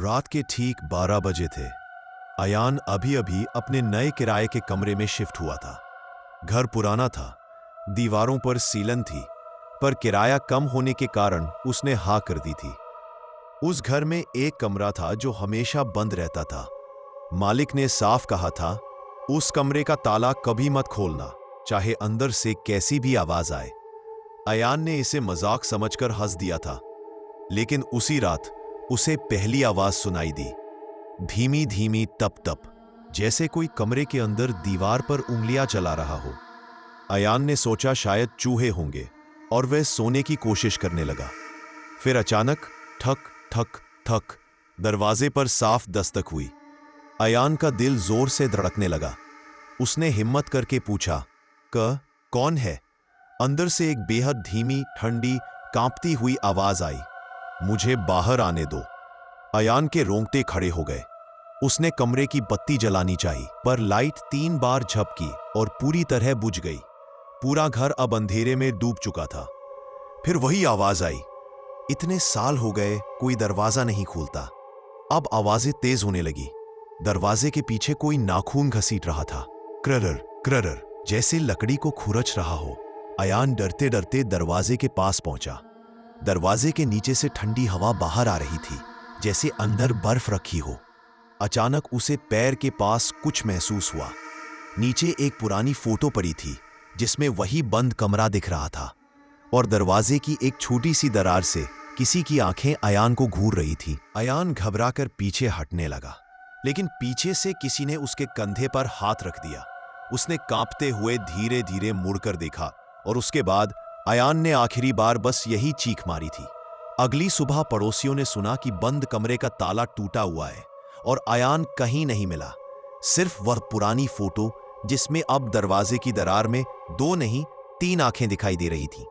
रात के ठीक 12 बजे थे। अयान अभी अभी अपने नए किराए के कमरे में शिफ्ट हुआ था। घर पुराना था, दीवारों पर सीलन थी, पर किराया कम होने के कारण उसने हाँ कर दी थी। उस घर में एक कमरा था जो हमेशा बंद रहता था। मालिक ने साफ कहा था, उस कमरे का ताला कभी मत खोलना, चाहे अंदर से कैसी भी आवाज आए। अयान ने इसे मजाक समझकर हंस दिया था, लेकिन उसी रात उसे पहली आवाज सुनाई दी, धीमी धीमी तप तप, जैसे कोई कमरे के अंदर दीवार पर उंगलियां चला रहा हो। अयान ने सोचा शायद चूहे होंगे और वह सोने की कोशिश करने लगा। फिर अचानक ठक ठक ठक दरवाजे पर साफ दस्तक हुई। अयान का दिल जोर से धड़कने लगा। उसने हिम्मत करके पूछा, कौन है? अंदर से एक बेहद धीमी, ठंडी, कांपती हुई आवाज आई, मुझे बाहर आने दो। अयान के रोंगटे खड़े हो गए। उसने कमरे की बत्ती जलानी चाहिए, पर लाइट 3 बार झपकी और पूरी तरह बुझ गई। पूरा घर अब अंधेरे में डूब चुका था। फिर वही आवाज आई, इतने साल हो गए कोई दरवाजा नहीं खोलता। अब आवाजें तेज होने लगी। दरवाजे के पीछे कोई नाखून घसीट रहा था, क्ररर क्ररर, जैसे लकड़ी को खुरच रहा हो। अयान डरते डरते दरवाजे के पास पहुंचा। दरवाजे के नीचे से ठंडी हवा बाहर आ रही थी, जैसे अंदर बर्फ रखी हो। अचानक उसे पैर के पास कुछ महसूस हुआ। नीचे एक पुरानी फोटो पड़ी थी, जिसमें वही बंद कमरा दिख रहा था, और दरवाजे की एक छोटी सी दरार से किसी की आंखें अयान को घूर रही थी। अयान घबराकर पीछे हटने लगा, लेकिन पीछे से किसी ने उसके कंधे पर हाथ रख दिया। उसने कांपते हुए धीरे धीरे मुड़कर देखा, और उसके बाद अयान ने आखिरी बार बस यही चीख मारी थी। अगली सुबह पड़ोसियों ने सुना कि बंद कमरे का ताला टूटा हुआ है, और अयान कहीं नहीं मिला। सिर्फ वह पुरानी फोटो, जिसमें अब दरवाजे की दरार में 2 नहीं 3 आंखें दिखाई दे रही थी।